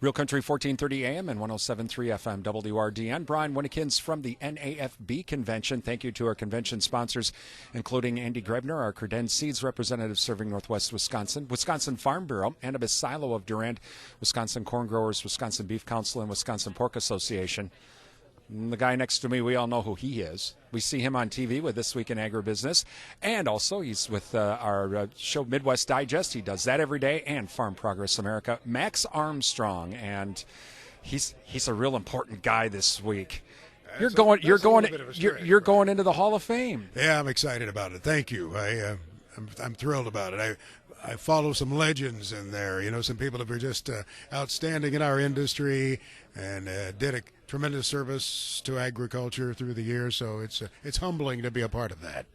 Real Country 1430 AM and 107.3 FM WRDN. Brian Winnikins from the NAFB convention. Thank you to our convention sponsors, including Andy Grebner, our Credenz Seeds representative serving Northwest Wisconsin, Wisconsin Farm Bureau, Annabis Silo of Durand, Wisconsin Corn Growers, Wisconsin Beef Council, and Wisconsin Pork Association. And the guy next to me, we all know who he is. We see him on TV with This Week in Agribusiness. And also he's with our show Midwest Digest. He does that every day. And Farm Progress America. Max Armstrong. And he's a real important guy this week. You're going into the Hall of Fame. Yeah, I'm excited about it. Thank you. I'm thrilled about it. I follow some legends in there, some people that were just outstanding in our industry and did a tremendous service to agriculture through the years, so it's humbling to be a part of that.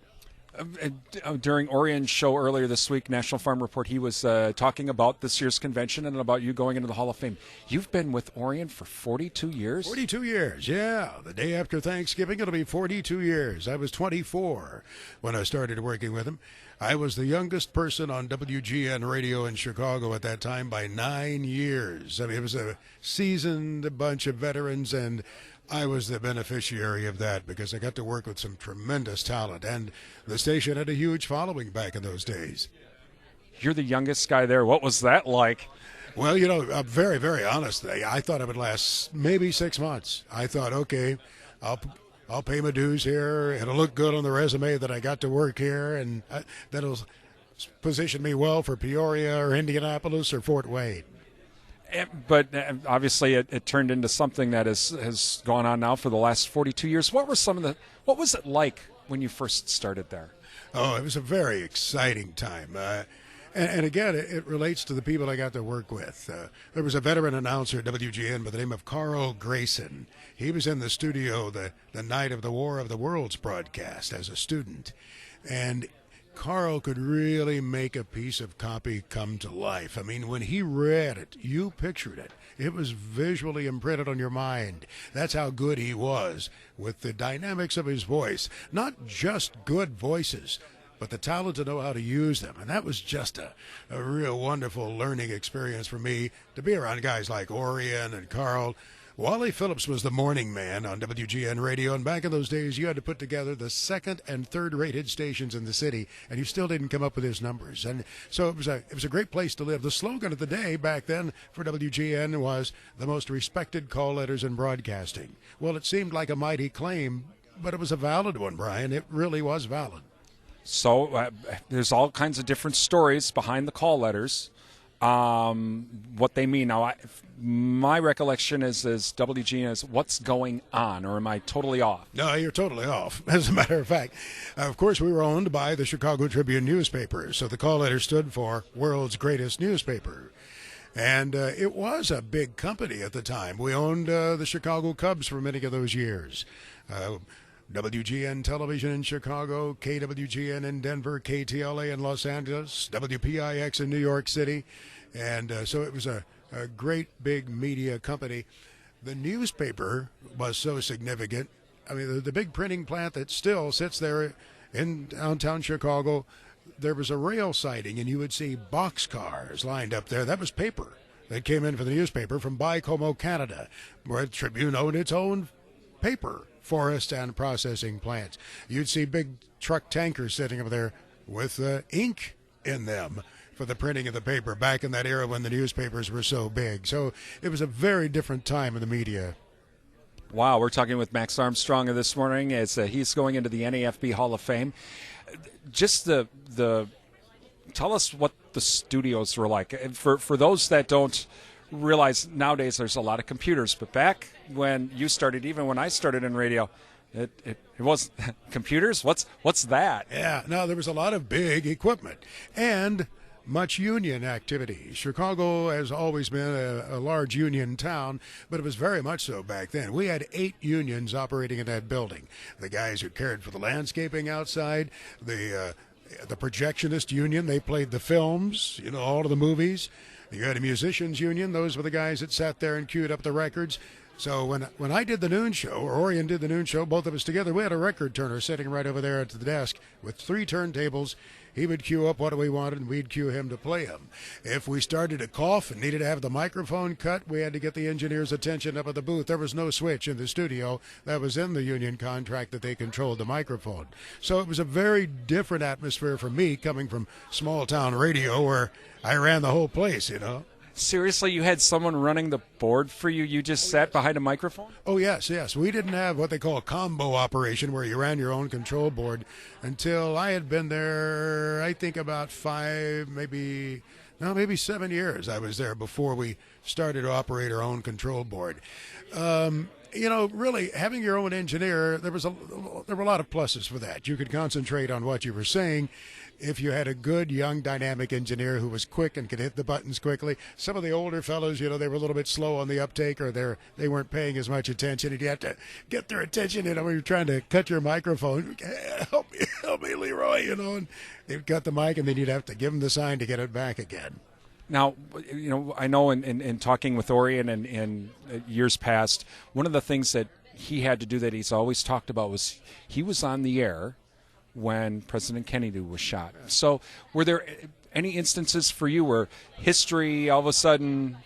During Orion's show earlier this week, National Farm Report, he was talking about this year's convention and about you going into the Hall of Fame. You've been with Orion for 42 years? 42 years, yeah. The day after Thanksgiving, it'll be 42 years. I was 24 when I started working with him. I was the youngest person on WGN radio in Chicago at that time by 9 years. I mean, it was a seasoned bunch of veterans, and I was the beneficiary of that because I got to work with some tremendous talent, and the station had a huge following back in those days. You're the youngest guy there. What was that like? Well, I'm very, very honest. I thought it would last maybe 6 months. I thought, okay, I'll pay my dues here. It'll look good on the resume that I got to work here, and that'll position me well for Peoria or Indianapolis or Fort Wayne. But obviously, it turned into something that has gone on now for the last 42 years. What was it like when you first started there? Oh, it was a very exciting time. And again, it relates to the people I got to work with. There was a veteran announcer at WGN by the name of Carl Grayson. He was in the studio the night of the War of the Worlds broadcast as a student. And Carl could really make a piece of copy come to life. I mean, when he read it, you pictured it. It was visually imprinted on your mind. That's how good he was with the dynamics of his voice. Not just good voices, but the talent to know how to use them. And that was just a real wonderful learning experience for me to be around guys like Orion and Carl. Wally Phillips was the morning man on WGN radio, and back in those days, you had to put together the second and third rated stations in the city, and you still didn't come up with his numbers. And so it was a great place to live. The slogan of the day back then for WGN was the most respected call letters in broadcasting. Well, it seemed like a mighty claim, but it was a valid one, Brian. It really was valid. So there's all kinds of different stories behind the call letters. What they mean. Now, my recollection is WGN is what's going on, or am I totally off? No, you're totally off. As a matter of fact, of course, we were owned by the Chicago Tribune newspaper, so the call letter stood for World's Greatest Newspaper. And it was a big company at the time. We owned the Chicago Cubs for many of those years. WGN Television in Chicago, KWGN in Denver, KTLA in Los Angeles, WPIX in New York City. And so it was a great big media company. The newspaper was so significant. I mean, the big printing plant that still sits there in downtown Chicago, there was a rail siding, and you would see boxcars lined up there. That was paper that came in for the newspaper from Baie-Comeau, Canada, where the Tribune owned its own paper forest and processing plants. You'd see big truck tankers sitting up there with ink in them for the printing of the paper back in that era when the newspapers were so big. So it was a very different time in the media. Wow, we're talking with Max Armstrong this morning as he's going into the NAFB Hall of Fame. Just tell us what the studios were like. And for those that don't realize, nowadays there's a lot of computers, but back when you started, even when I started in radio, it was computers. What's that? Yeah, no, there was a lot of big equipment and much union activity. Chicago has always been a large union town, but it was very much so back then. We had 8 unions operating in that building. The guys who cared for the landscaping outside, the projectionist union, they played the films, all of the movies. You had a musicians union. Those were the guys that sat there and queued up the records. So when I did the noon show, or Orion did the noon show, both of us together, we had a record turner sitting right over there at the desk with 3 turntables. He would cue up what we wanted, and we'd cue him to play them. If we started to cough and needed to have the microphone cut, we had to get the engineer's attention up at the booth. There was no switch in the studio. That was in the union contract that they controlled the microphone. So it was a very different atmosphere for me coming from small-town radio where I ran the whole place, you know. Seriously, you had someone running the board for you? You just sat behind a microphone? Oh, yes. We didn't have what they call a combo operation where you ran your own control board until I had been there, I think, about maybe 7 years I was there before we started to operate our own control board. Really, having your own engineer, there were a lot of pluses for that. You could concentrate on what you were saying. If you had a good, young, dynamic engineer who was quick and could hit the buttons quickly. Some of the older fellows, they were a little bit slow on the uptake, or they weren't paying as much attention, and you have to get their attention, when you're trying to cut your microphone. Help me, Leroy, and they'd cut the mic, and then you'd have to give them the sign to get it back again. Now, I know in talking with Orion and in years past, one of the things that he had to do that he's always talked about was he was on the air when President Kennedy was shot. So were there any instances for you where history all of a sudden,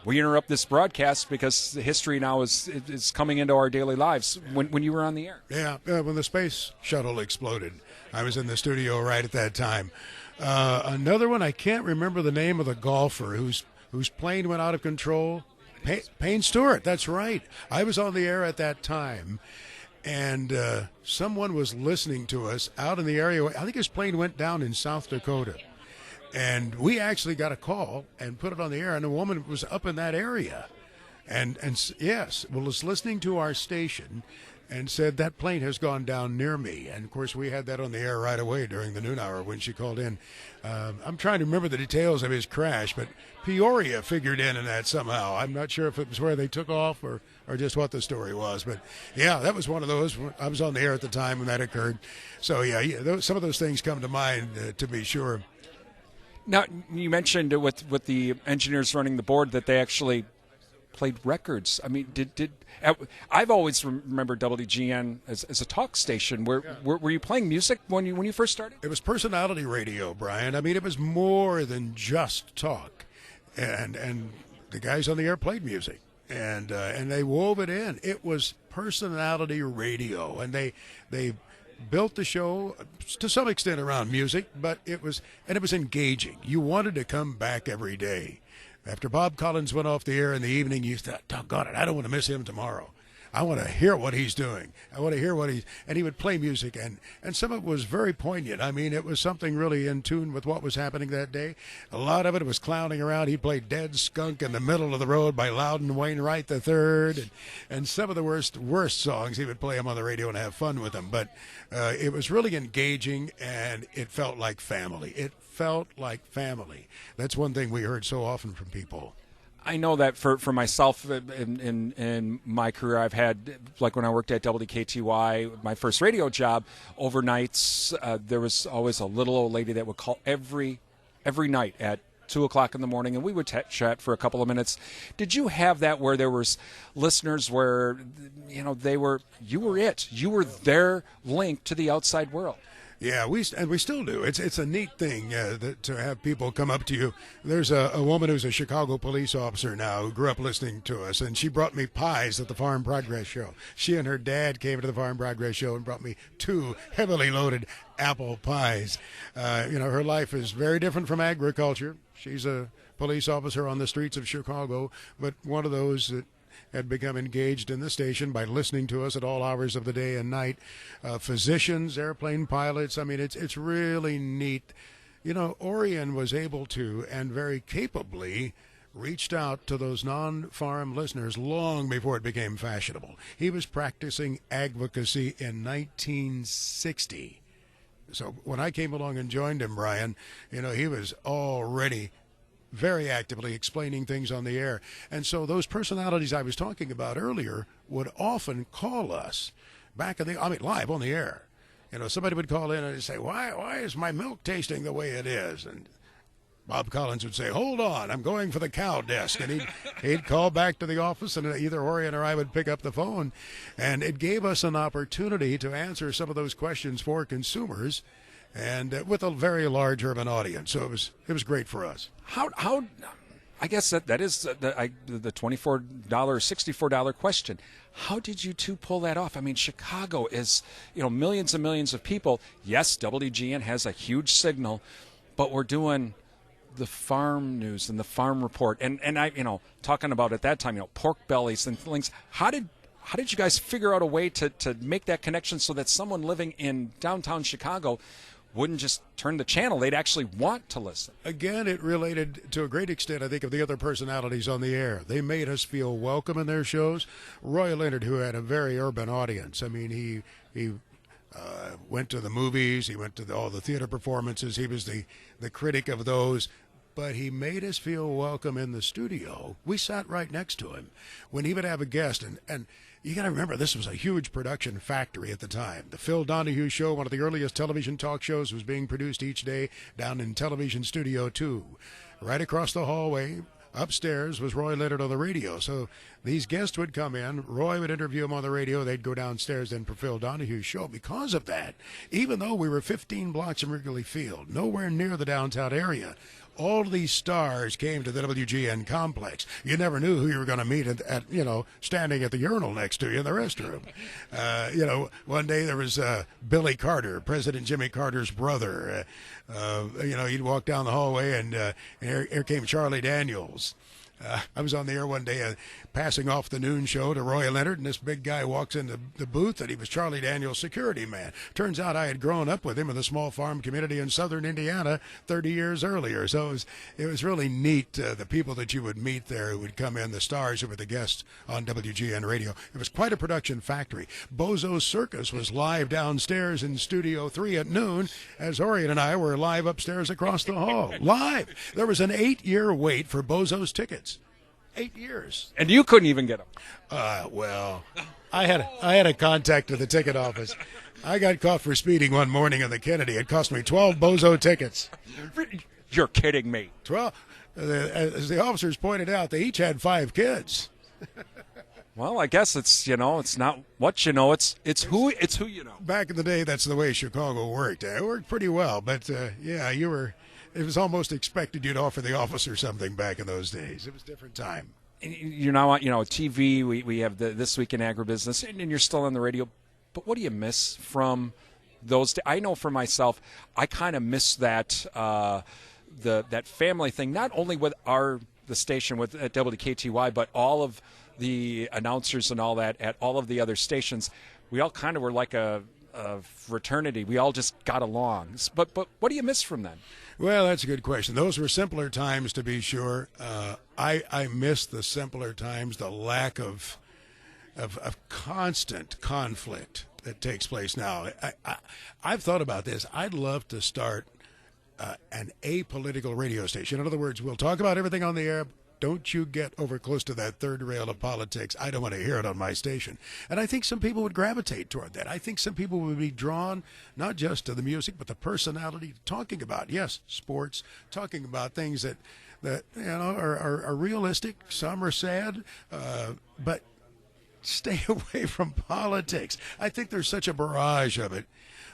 we interrupt this broadcast because the history now is coming into our daily lives when you were on the air? Yeah, when the space shuttle exploded, I was in the studio right at that time. Another one, I can't remember the name of the golfer whose plane went out of control. Payne Stewart, that's right. I was on the air at that time. And someone was listening to us out in the area. I think his plane went down in South Dakota. And we actually got a call and put it on the air, and a woman was up in that area. And was listening to our station and said, that plane has gone down near me. And, of course, we had that on the air right away during the noon hour when she called in. I'm trying to remember the details of his crash, but Peoria figured in that somehow. I'm not sure if it was where they took off or just what the story was. But, yeah, that was one of those. I was on the air at the time when that occurred. So, some of those things come to mind, to be sure. Now, you mentioned with the engineers running the board that they actually played records. I mean, I've always remembered WGN as a talk station. Were you playing music when you first started? It was personality radio, Brian. I mean, it was more than just talk, and the guys on the air played music, and they wove it in. It was personality radio, and they built the show to some extent around music, but it was engaging. You wanted to come back every day. After Bob Collins went off the air in the evening, you thought, doggone it, I don't want to miss him tomorrow. I want to hear what he's doing. And he would play music, and some of it was very poignant. I mean, it was something really in tune with what was happening that day. A lot of it was clowning around. He played Dead Skunk in the Middle of the Road by Loudon Wainwright III, and some of the worst songs, he would play them on the radio and have fun with them. But it was really engaging, and it felt like family. That's one thing we heard so often from people. I know that for myself in my career, I've had, like when I worked at WKTY, my first radio job, overnights, there was always a little old lady that would call every night at 2 o'clock in the morning, and we would chat for a couple of minutes. Did you have that where there was listeners where, you were their link to the outside world? Yeah, we still do. It's a neat thing to have people come up to you. There's a woman who's a Chicago police officer now who grew up listening to us, and she brought me pies at the Farm Progress Show. She and her dad came to the Farm Progress Show and brought me 2 heavily loaded apple pies. Her life is very different from agriculture. She's a police officer on the streets of Chicago, but one of those that had become engaged in the station by listening to us at all hours of the day and night. Physicians, airplane pilots, I mean, it's really neat. Orion was able to, and very capably, reached out to those non-farm listeners long before it became fashionable. He was practicing advocacy in 1960. So when I came along and joined him, Brian, he was already very actively explaining things on the air. And so those personalities I was talking about earlier would often call us back live on the air. Somebody would call in and say, why is my milk tasting the way it is? And Bob Collins would say, "Hold on, I'm going for the cow desk," and he'd call back to the office, and either Orion or I would pick up the phone, and it gave us an opportunity to answer some of those questions for consumers, and with a very large urban audience. So it was great for us. How I guess that is the $24, $64 question. How did you two pull that off? I mean, Chicago is, millions and millions of people. Yes, WGN has a huge signal, but we're doing the farm news and the farm report, and I, talking about at that time, pork bellies and things. How did you guys figure out a way to make that connection so that someone living in downtown Chicago wouldn't just turn the channel, they'd actually want to listen? Again, it related to a great extent, I think, of the other personalities on the air. They made us feel welcome in their shows. Roy Leonard, who had a very urban audience, I mean, he went to the movies, he went to all the theater performances, he was the critic of those, but he made us feel welcome in the studio. We sat right next to him when he would have a guest, and you got to remember, this was a huge production factory at the time. The Phil Donahue Show, one of the earliest television talk shows, was being produced each day down in Television Studio 2. Right across the hallway, upstairs, was Roy Leonard on the radio. So these guests would come in, Roy would interview them on the radio, they'd go downstairs then for Phil Donahue's show. Because of that, even though we were 15 blocks from Wrigley Field, nowhere near the downtown area, all of these stars came to the WGN complex. You never knew who you were going to meet at standing at the urinal next to you in the restroom. One day there was Billy Carter, President Jimmy Carter's brother. He'd walk down the hallway, and here came Charlie Daniels. I was on the air one day passing off the noon show to Roy Leonard, and this big guy walks into the booth, and he was Charlie Daniels' security man. Turns out I had grown up with him in the small farm community in southern Indiana 30 years earlier. So it was really neat, the people that you would meet there who would come in, the stars who were the guests on WGN Radio. It was quite a production factory. Bozo's Circus was live downstairs in Studio 3 at noon, as Orion and I were live upstairs across the hall. Live! There was an 8-year wait for Bozo's tickets. 8 years. And you couldn't even get them. Well, I had a contact at the ticket office. I got caught for speeding one morning in the Kennedy. It cost me 12 Bozo tickets. You're kidding me. 12. As the officers pointed out, they each had 5 kids. Well, I guess it's not what you know, it's who you know. Back in the day, that's the way Chicago worked. It worked pretty well, but it was almost expected you'd offer the officer something back in those days. It was a different time. And you're now on, TV. We have This Week in Agribusiness, and you're still on the radio. But what do you miss from those? I know for myself, I kind of miss that that family thing. Not only with the station at WKTY, but all of the announcers and all that at all of the other stations. We all kind of were like a fraternity. We all just got along. But what do you miss from then? Well, that's a good question. Those were simpler times, to be sure. I miss the simpler times, the lack of constant conflict that takes place now. I've thought about this. I'd love to start an apolitical radio station. In other words, we'll talk about everything on the air. Don't you get over close to that third rail of politics. I don't want to hear it on my station. And I think some people would gravitate toward that. I think some people would be drawn not just to the music, but the personality, talking about, yes, sports, talking about things that are realistic. Some are sad, but stay away from politics. I think there's such a barrage of it.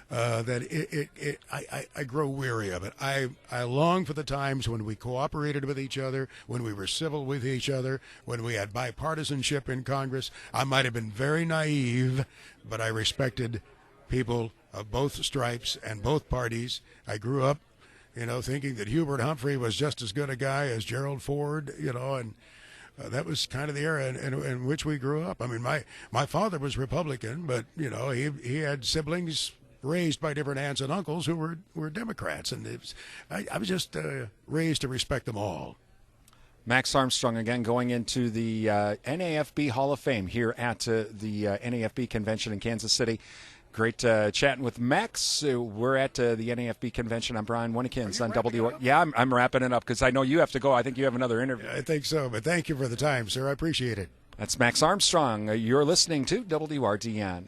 That I grow weary of it. I long for the times when we cooperated with each other, when we were civil with each other, when we had bipartisanship in Congress. I might have been very naive, but I respected people of both stripes and both parties. I grew up, thinking that Hubert Humphrey was just as good a guy as Gerald Ford, and that was kind of the era in which we grew up. I mean, my father was Republican, but, he had siblings raised by different aunts and uncles who were Democrats, and I was just raised to respect them all. Max Armstrong again going into the NAFB Hall of Fame here at the NAFB convention in Kansas City. Great chatting with Max. We're at the NAFB convention. I'm Brian Winnikins on WR. Yeah, I'm wrapping it up because I know you have to go. I think you have another interview. I think so, but thank you for the time, sir. I appreciate it. That's Max Armstrong. You're listening to WRDN.